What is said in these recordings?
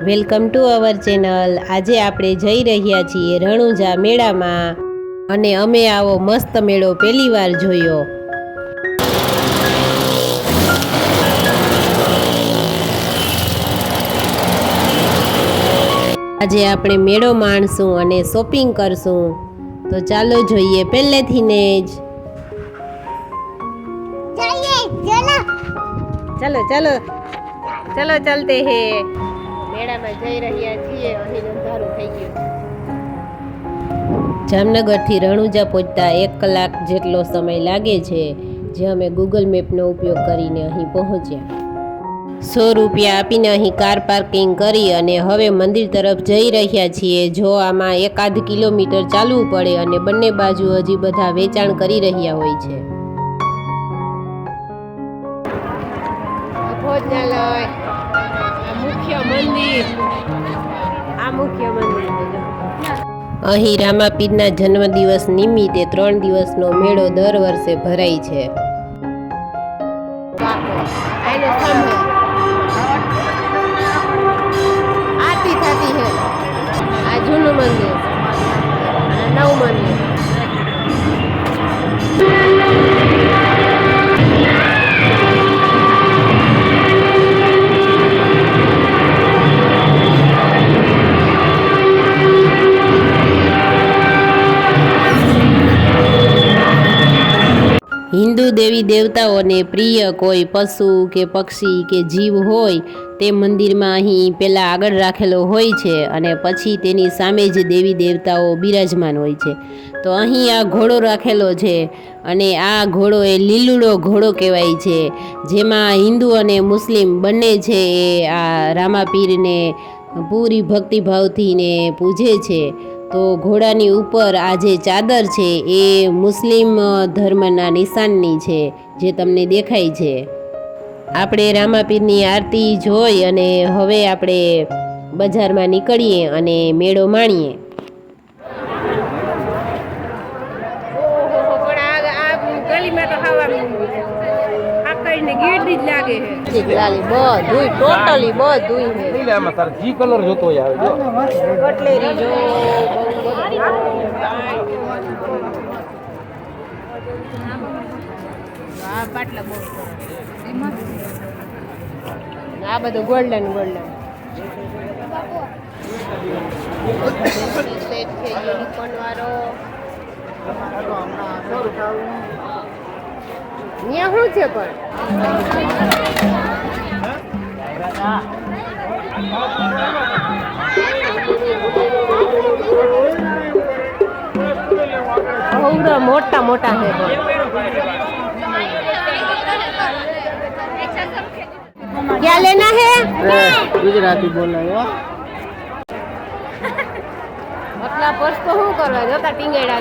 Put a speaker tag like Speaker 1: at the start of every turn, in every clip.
Speaker 1: Welcome to our channel. આજે આપણે જઈ રહ્યા છીએ રણુજા મેળામાં અને અમે આવો મસ્ત મેળો પહેલી વાર જોયો। આજે આપણે મેળો માણશું અને શોપિંગ કરશું, તો ચાલો જોઈએ પહેલેથી ને જ। चलो चलो चलो चलते हैं। मेड़ा में जई रहिया છીએ। અહીં અંધારું થઈ ગયું। જામનગરથી રણુજા પહોંચતા 1 કલાક જેટલો સમય લાગે છે, જે અમે ગૂગલ મેપનો ઉપયોગ કરીને અહીં પહોંચ્યા। 100 રૂપિયા આપીને અહીં કાર પાર્કિંગ કરી અને હવે મંદિર તરફ જઈ રહ્યા છીએ। જો આમાં 1.5 કિલોમીટર ચાલવું પડે અને બંને બાજુ હજી બધા વેચાણ કરી રહ્યા હોય છે। ભોજનાલય, મુખ્ય મંદિર, આ મુખ્ય મંદિર। અહીં રામાપીરના જન્મદિવસ નિમિત્તે 3 દિવસનો મેળો દર વર્ષે ભરાય છે। આરતી થતી છે। આ જૂનું મંદિર, નવું મંદિર। હિન્દુ દેવી દેવતાઓને પ્રિય કોઈ પશુ કે પક્ષી કે જીવ હોય તે મંદિરમાં અહીં પહેલાં આગળ રાખેલો હોય છે અને પછી તેની સામે જ દેવી દેવતાઓ બિરાજમાન હોય છે। તો અહીં આ ઘોડો રાખેલો છે અને આ ઘોડો એ લીલુડો ઘોડો કહેવાય છે, જેમાં હિન્દુ અને મુસ્લિમ બંને છે એ આ રામાપીરને પૂરી ભક્તિભાવથી ને પૂજે છે। તો ઘોડાની ઉપર આ જે ચાદર છે એ મુસ્લિમ ધર્મના નિશાનની છે, જે તમને દેખાય છે। આપણે રામાપીરની આરતી જોઈ અને હવે આપણે બજારમાં નીકળીએ અને મેળો માણીએ। ટોટલી બધું જી કલર જોતો આવે જો કટલેરી જો આ પાટલા બહુ આ બધું ગોલ્ડન ગોલ્ડન સેટ છે યુનિકોર્ન વાળો। અહીંયા શું છે પણ મોટા મોટા છે। क्या लेना है? गुजराती बोलना है। मतलब पर्स तो શું કરવા જોતા ટીંગેડા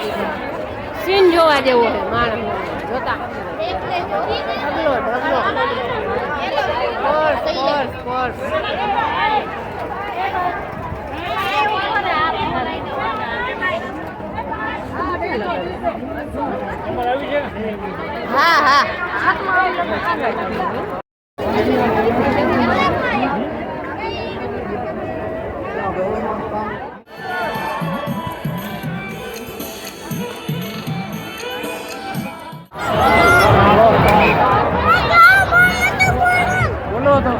Speaker 1: સીન જોવા જેવો છે માણસ જોતા ઢગલો ઢગલો પર્સ પર્સ હા હા બોલો તો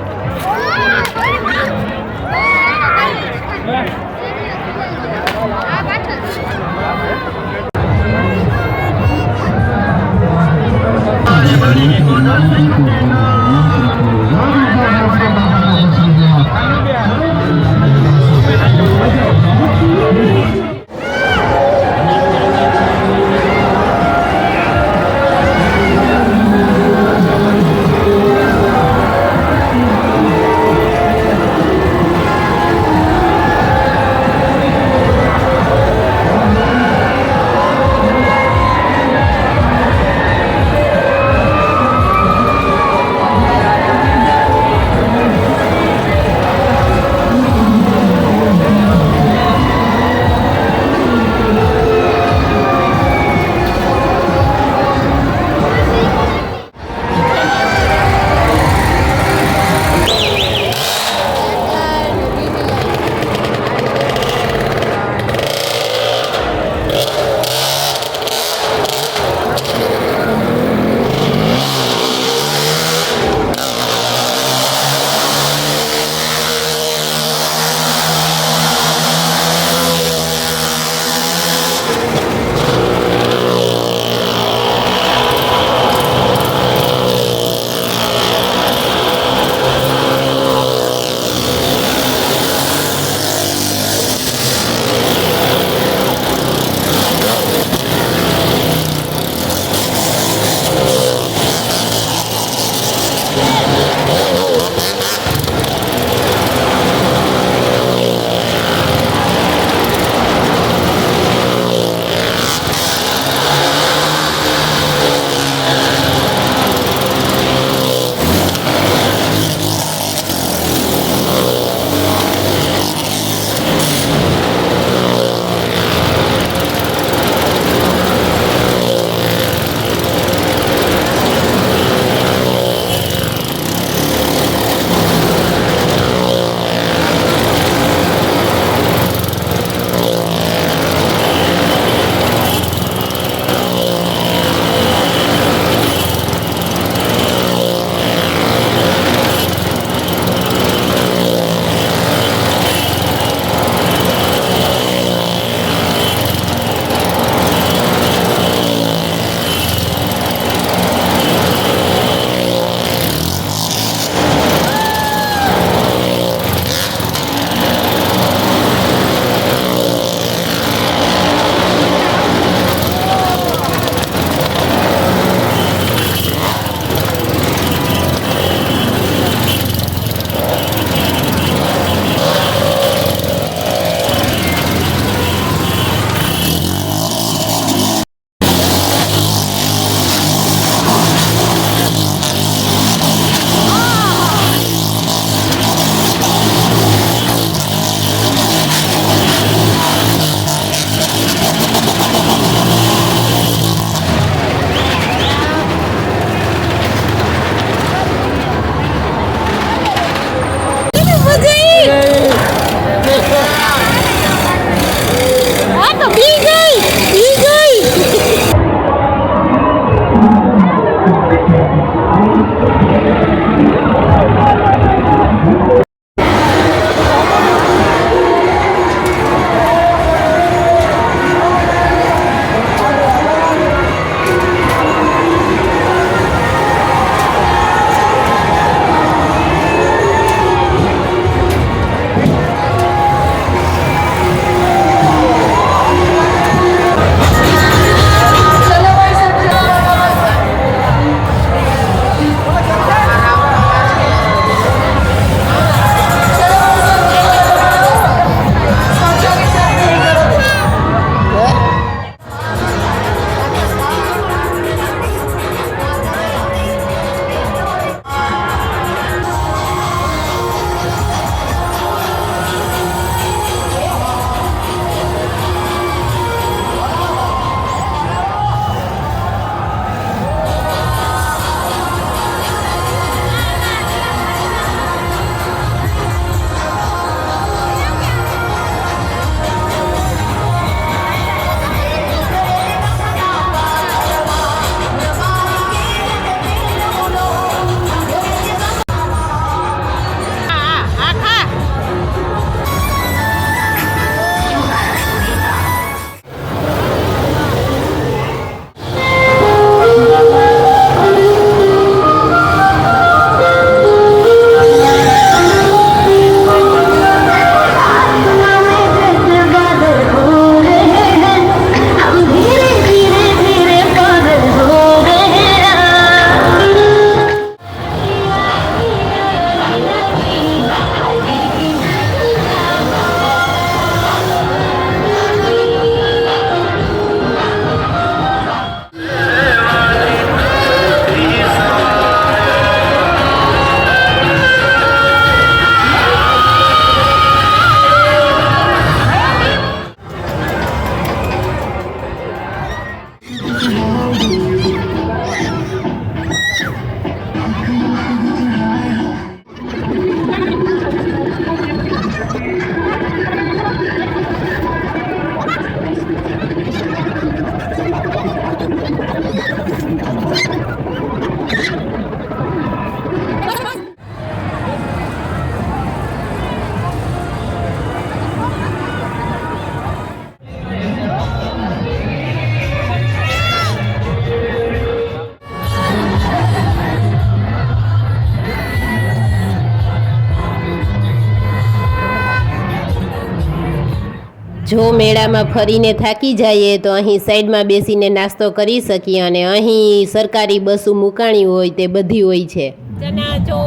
Speaker 1: જો મેળામાં ફરીને થાકી જઈએ તો અહીં સાઈડમાં બેસીને નાસ્તો કરી શકીએ અને અહીં સરકારી બસો મુકાણી હોય તે બધી હોય છે. ચનાચો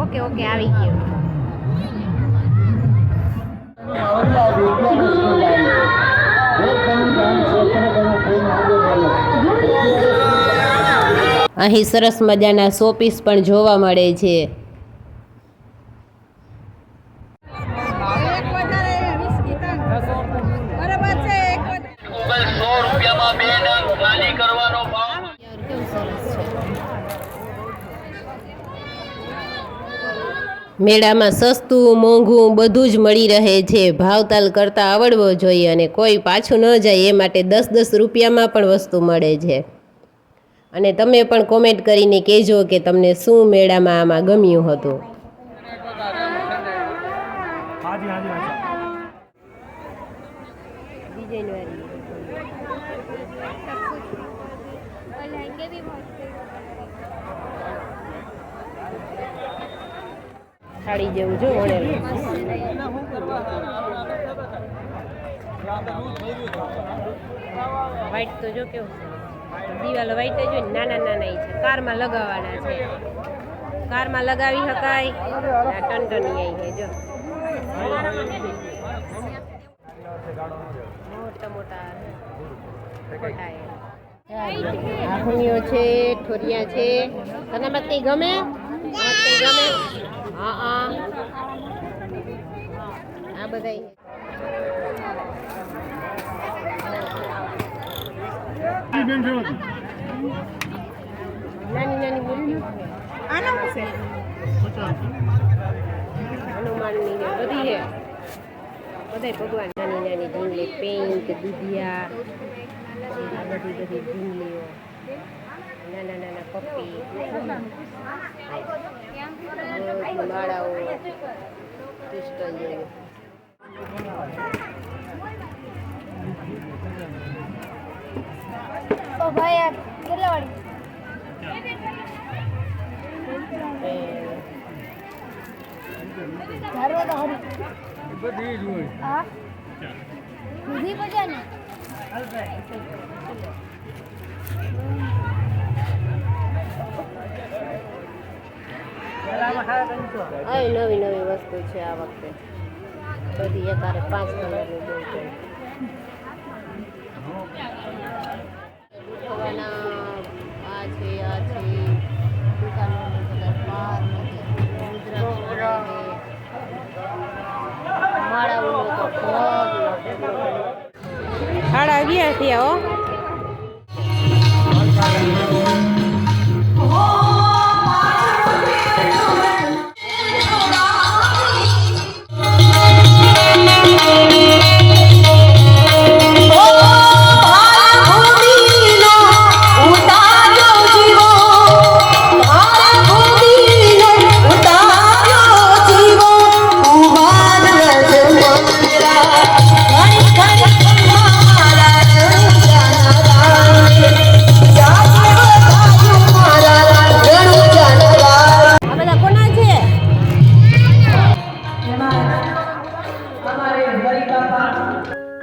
Speaker 1: ઓકે ઓકે આવી ગયો. અહીં સરસ મજાના શોપીસ પણ જોવા મળે છે. મેળામાં સસ્તું મોંઘું બધું જ મળી રહે છે. ભાવતાલ કરતાં આવડવો જોઈએ અને કોઈ પાછું ન જાય એ માટે 10-10 રૂપિયામાં પણ વસ્તુ મળે છે. અને તમે પણ કોમેન્ટ કરીને કહેજો કે તમને શું મેળામાં આમાં ગમ્યું હતું. સાડી જેવું જો વ્હાઈટ તો જો કેવું દિવાલો વ્હાઈટ જ હોય, નાના નાના છે. કારમાં લગાવવાના છે, કારમાં લગાવી શકાય. ટનટની આવી છે જો મોટા મોટા આખુણીઓ છે, ઠોરિયા છે. તને મત કઈ ગમે? ગમે? હા આ બધા નાની નાની મૂર્તિ હનુમાનની બધી છે. બધા ભગવાન નાની નાની ઢીંગલી, પિંક, દુધિયા, આ બધી ઢીંગલીઓ, નાના નાના પપ્પી, માળાઓ, ક્રિસ્ટલ જેવું.
Speaker 2: ઓ ભાઈ આ કેટલા વાળી ધારો તો હરી બધી જ હોય. હા બધી મજા ને
Speaker 1: નવી નવી વસ્તુ છે આ વખતે બધી. અત્યારે 5 કલરની બહુ છે. આ છે દુકાનો બધા માળાઓ તો 11:30 થયા.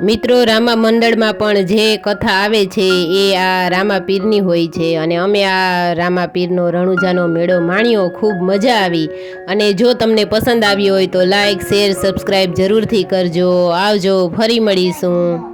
Speaker 1: મિત્રો, રામા મંડળમાં પણ જે કથા આવે છે એ આ રામાપીરની હોય છે અને અમે આ રામાપીરનો રણુજાનો મેળો માણ્યો. ખૂબ મજા આવી. અને જો તમને પસંદ આવ્યો હોય તો લાઈક, શેર, સબસ્ક્રાઈબ જરૂરથી કરજો. આવજો, ફરી મળીશું.